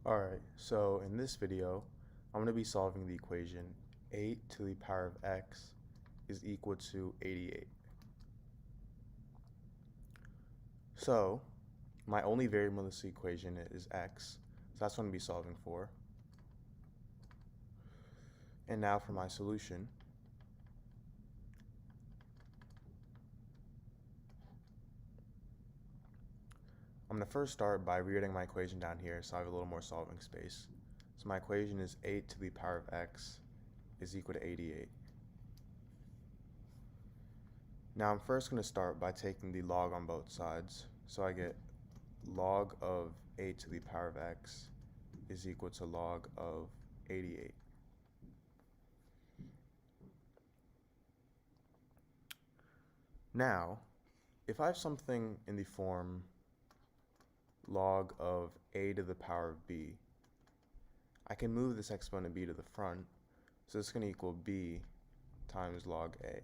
Alright, so in this video, I'm going to be solving the equation 8 to the power of x is equal to 88. So, my only variable in this equation is x, so that's what I'm going to be solving for. And now for my solution. I'm going to first start by rewriting my equation down here so I have a little more solving space. So my equation is 8 to the power of x is equal to 88. Now I'm first going to start by taking the log on both sides. So I get log of 8 to the power of x is equal to log of 88. Now, if I have something in the form log of a to the power of b, I can move this exponent b to the front, so it's going to equal b times log a.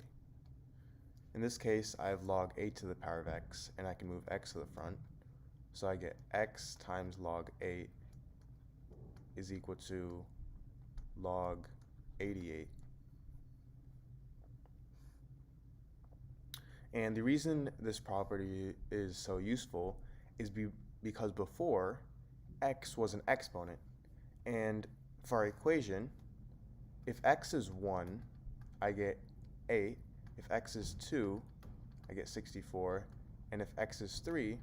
In this case, I have log 8 to the power of x, and I can move x to the front, so I get x times log 8 is equal to log 88. And the reason this property is so useful is because before, x was an exponent. And for our equation, if x is 1, I get 8. If x is 2, I get 64. And if x is 3,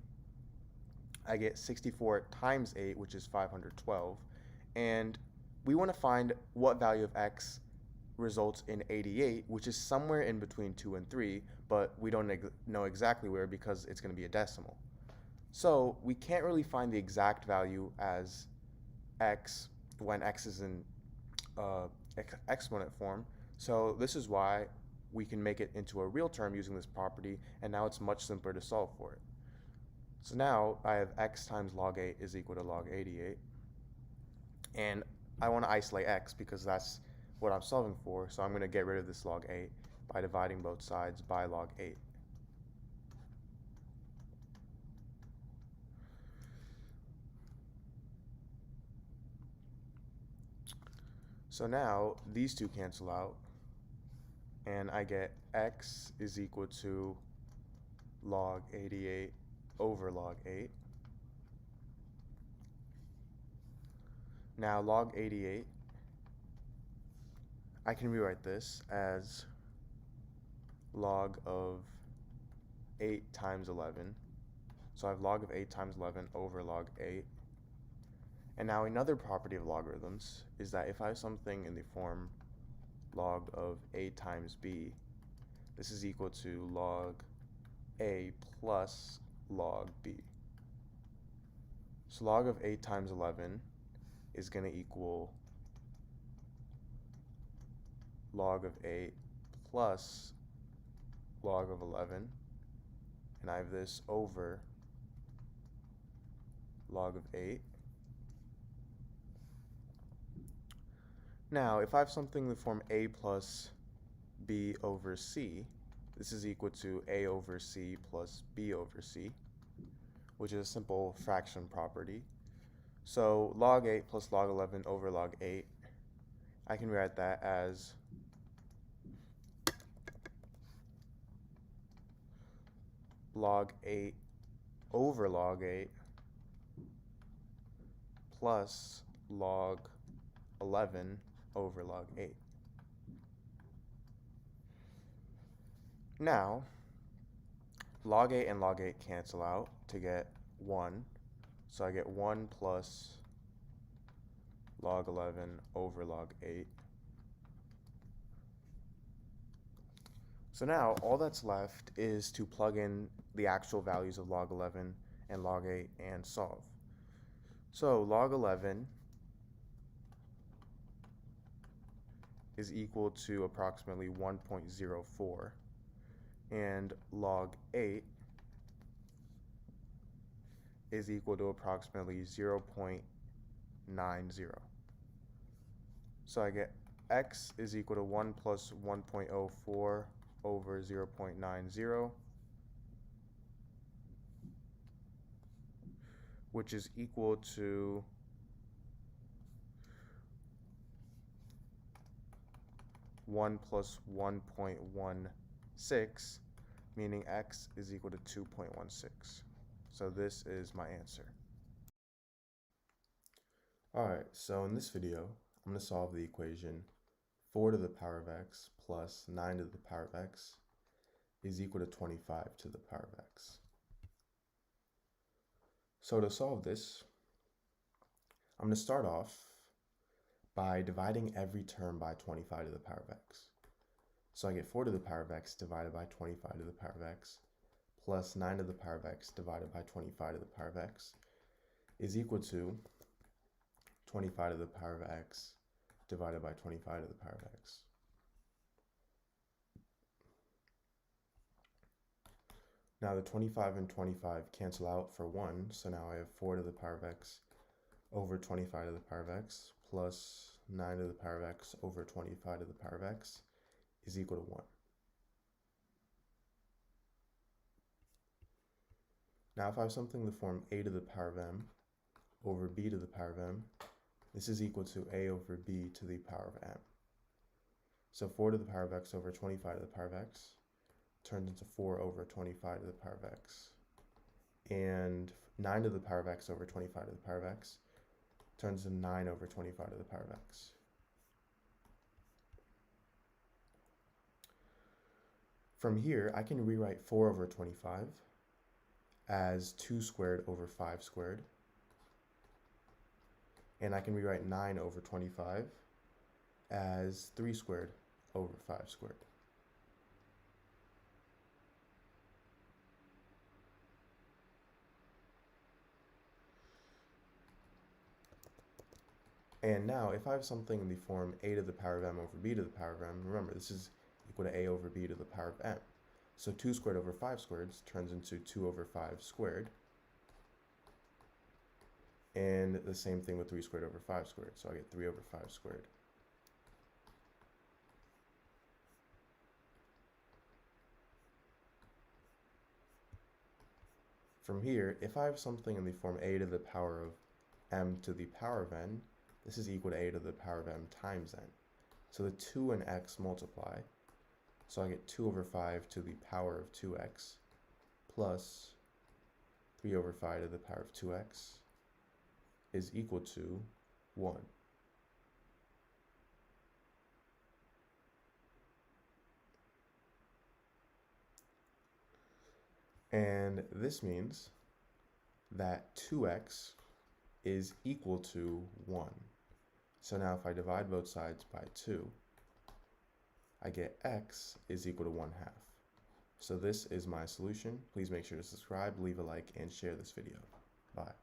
I get 64 times 8, which is 512. And we want to find what value of x results in 88, which is somewhere in between 2 and 3, but we don't know exactly where because it's going to be a decimal. So we can't really find the exact value as x when x is in exponent form. So this is why we can make it into a real term using this property, and now it's much simpler to solve for it. So now I have x times log 8 is equal to log 88. And I want to isolate x because that's what I'm solving for, so I'm going to get rid of this log 8 by dividing both sides by log 8. So now these two cancel out, and I get x is equal to log 88 over log 8. Now log 88, I can rewrite this as log of 8 times 11. So I have log of 8 times 11 over log 8. And now another property of logarithms is that if I have something in the form log of a times b, this is equal to log a plus log b. So log of 8 times 11 is going to equal log of 8 plus log of 11, and I have this over log of 8. Now, if I have something in the form a plus b over c, this is equal to a over c plus b over c, which is a simple fraction property. So log 8 plus log 11 over log 8, I can write that as log 8 over log 8 plus log 11 over log 8. Now, log 8 and log 8 cancel out to get 1. So I get 1 plus log 11 over log 8. So now all that's left is to plug in the actual values of log 11 and log 8 and solve. So log 11 is equal to approximately 1.04, and log 8 is equal to approximately 0.90. So I get x is equal to 1 plus 1.04 over 0.90, which is equal to 1 plus 1.16, meaning x is equal to 2.16. So this is my answer. Alright, so in this video, I'm going to solve the equation 4 to the power of x plus 9 to the power of x is equal to 25 to the power of x. So to solve this, I'm going to start off by dividing every term by 25 to the power of x. So I get 4 to the power of x divided by 25 to the power of x plus 9 to the power of x divided by 25 to the power of x is equal to 25 to the power of x divided by 25 to the power of x. Now the 25 and 25 cancel out for 1, so now I have 4 to the power of x over 25 to the power of x plus 9 to the power of x over 25 to the power of x is equal to 1. Now if I have something in the form a to the power of m over b to the power of m, this is equal to a over b to the power of m. So 4 to the power of x over 25 to the power of x turns into 4 over 25 to the power of x. And 9 to the power of x over 25 to the power of x turns into 9 over 25 to the power of x. From here, I can rewrite 4 over 25 as 2 squared over 5 squared. And I can rewrite 9 over 25 as 3 squared over 5 squared. And now, if I have something in the form a to the power of m over b to the power of m, remember, this is equal to a over b to the power of m. So 2 squared over 5 squared turns into 2 over 5 squared. And the same thing with 3 squared over 5 squared. So I get 3 over 5 squared. From here, if I have something in the form a to the power of m to the power of n, this is equal to a to the power of m times n. So the 2 and x multiply. So I get 2 over 5 to the power of 2x plus 3 over 5 to the power of 2x is equal to 1. And this means that 2x is equal to 1. So now if I divide both sides by 2, I get x is equal to 1/2. So this is my solution. Please make sure to subscribe, leave a like, and share this video. Bye.